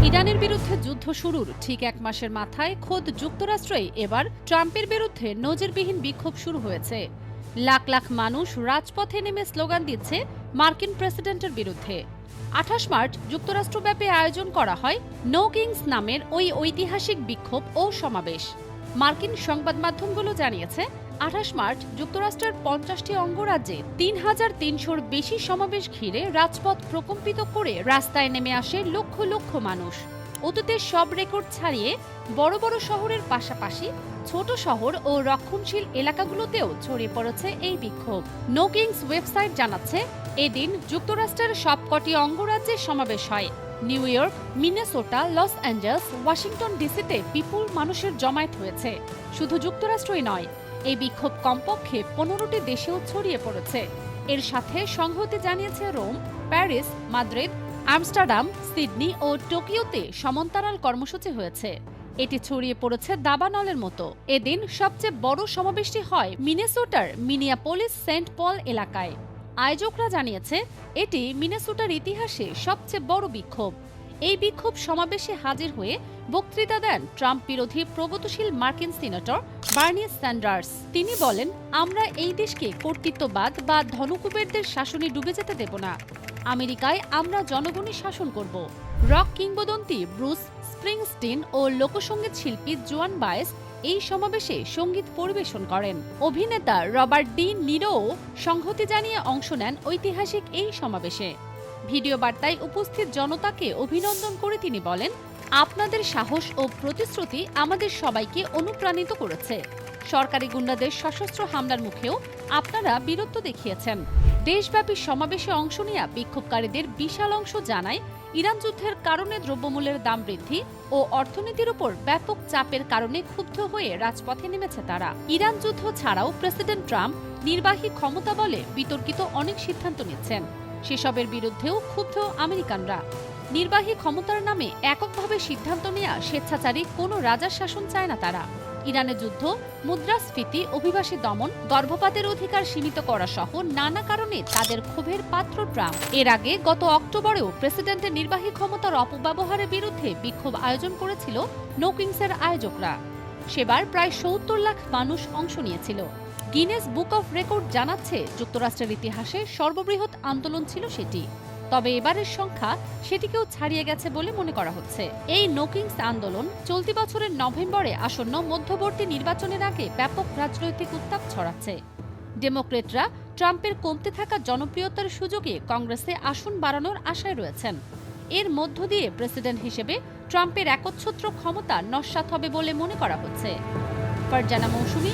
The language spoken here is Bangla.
ইরানের বিরুদ্ধে যুদ্ধ শুরুর ঠিক এক মাসের মাথায় খোদ যুক্তরাষ্ট্রেই এবার ট্রাম্পের বিরুদ্ধে নজিরবিহীন বিক্ষোভ শুরু হয়েছে। লাখ লাখ মানুষ রাজপথে নেমে স্লোগান দিচ্ছে মার্কিন প্রেসিডেন্টের বিরুদ্ধে। ২৮ মার্চ যুক্তরাষ্ট্রব্যাপী আয়োজন করা হয় নো কিংস নামের ওই ঐতিহাসিক বিক্ষোভ ও সমাবেশ। মার্কিন সংবাদ মাধ্যমগুলো জানিয়েছে ২৮ মার্চ যুক্তরাষ্ট্রের ৫০টি অঙ্গরাজ্যে ৩,৩০০-র বেশি সমাবেশ ঘিরে রাজপথ প্রকম্পিত করে রাস্তায় নেমে আসে লক্ষ লক্ষ মানুষ। অতীতের সব রেকর্ড ছাড়িয়ে বড় বড় শহরের পাশাপাশি ছোট শহর ও রক্ষণশীল এলাকাগুলোতেও ছড়িয়ে পড়েছে এই বিক্ষোভ। নো কিংস ওয়েবসাইট জানাচ্ছে এদিন যুক্তরাষ্ট্রের সবকটি অঙ্গরাজ্যে সমাবেশ হয়। New York, Minnesota, Los Angeles, Washington ডিসিতে বিপুল মানুষের জমায়েত হয়েছে। শুধু যুক্তরাষ্ট্রই নয়, এই বিক্ষোভ কমপক্ষে ১৫টি দেশেও ছড়িয়ে পড়েছে। এর সাথে সংহতি জানিয়েছে Rome, Paris, Madrid, Amsterdam, Sydney ও টোকিওতে সমান্তরাল কর্মসূচি হয়েছে। এটি ছড়িয়ে পড়েছে দাবানলের মতো। এদিন সবচেয়ে বড় সমাবেশটি হয় মিনেসোটার মিনিয়াপোলিস সেন্ট পল এলাকায়। আয়োজকরা জানিয়েছে এটি মিনেসোটার ইতিহাসে সবচেয়ে বড় বিক্ষোভ। এই বিক্ষোভ সমাবেশে হাজির হয়ে বক্তৃতা দেন ট্রাম্প বিরোধী প্রগতিশীল মার্কিন সিনেটর বার্নি স্যান্ডার্স। তিনি বলেন, আমরা এই দেশকে কর্তৃত্ববাদ বা ধনকুবেরদের শাসনে ডুবে যেতে দেব না। আমেরিকায় আমরা জনগণই শাসন করব। রক কিংবদন্তি ব্রুস স্প্রিংস্টিন ও লোকসঙ্গীত শিল্পী জোয়ান বায়েস এই সমাবেশে সঙ্গীত পরিবেশন করেন। অভিনেতা রবার্ট ডি নিরোও সংহতি জানিয়ে অংশ নেন ঐতিহাসিক এই সমাবেশে। ভিডিও বার্তায় উপস্থিত জনতাকে অভিনন্দন করে তিনি বলেন, আপনাদের সাহস ও প্রতিশ্রুতি আমাদের সবাইকে অনুপ্রাণিত করেছে। সরকারি গুন্ডাদের সশস্ত্র হামলার মুখেও আপনারা বীরত্ব দেখিয়েছেন। দেশব্যাপী সমাবেশে অংশ নেওয়া বিক্ষোভকারীদের বিশাল অংশ জানায়, ইরান যুদ্ধের কারণে দ্রব্যমূল্যের দাম বৃদ্ধি ও অর্থনীতির উপর ব্যাপক চাপের কারণে ক্ষুব্ধ হয়ে রাজপথে নেমেছে তারা। ইরান যুদ্ধ ছাড়াও প্রেসিডেন্ট ট্রাম্প নির্বাহী ক্ষমতা বলে বিতর্কিত অনেক সিদ্ধান্ত নিচ্ছেন। সেসবের বিরুদ্ধেও ক্ষুব্ধ আমেরিকানরা। নির্বাহী ক্ষমতার নামে এককভাবে সিদ্ধান্ত নেওয়া স্বেচ্ছাচারী কোনো রাজার শাসন চায় না তারা। ইরানের যুদ্ধ, মুদ্রাস্ফীতি, অভিবাসী দমন, গর্ভপাতের অধিকার সীমিত করা সহ নানা কারণে তাদের ক্ষোভের পাত্র ট্রাম্প। এর আগে গত অক্টোবরেও প্রেসিডেন্টের নির্বাহী ক্ষমতার অপব্যবহারের বিরুদ্ধে বিক্ষোভ আয়োজন করেছিল নো কিংসের আয়োজকরা। সেবার প্রায় ৭০ লাখ মানুষ অংশ নিয়েছিল। গিনেস বুক অফ রেকর্ড জানাচ্ছে যুক্তরাষ্ট্রের ইতিহাসে সর্ববৃহৎ আন্দোলন ছিল সেটি। তবে এবারের সংখ্যা সেটিকেও ছাড়িয়ে গেছে বলে মনে করা হচ্ছে। এই নো কিংস আন্দোলন চলতি বছরের নভেম্বরে আসন্ন মধ্যবর্তী নির্বাচনের আগে ব্যাপক রাজনৈতিক উত্তাপ ছড়াচ্ছে। ডেমোক্রেটরা ট্রাম্পের কমতে থাকা জনপ্রিয়তার সুযোগে কংগ্রেসে আসন বাড়ানোর আশায় রয়েছেন। এর মধ্য দিয়ে প্রেসিডেন্ট হিসেবে ট্রাম্পের একচ্ছত্র ক্ষমতা নস্যাৎ হবে বলে মনে করা হচ্ছে। ফারজানা মৌসুমী,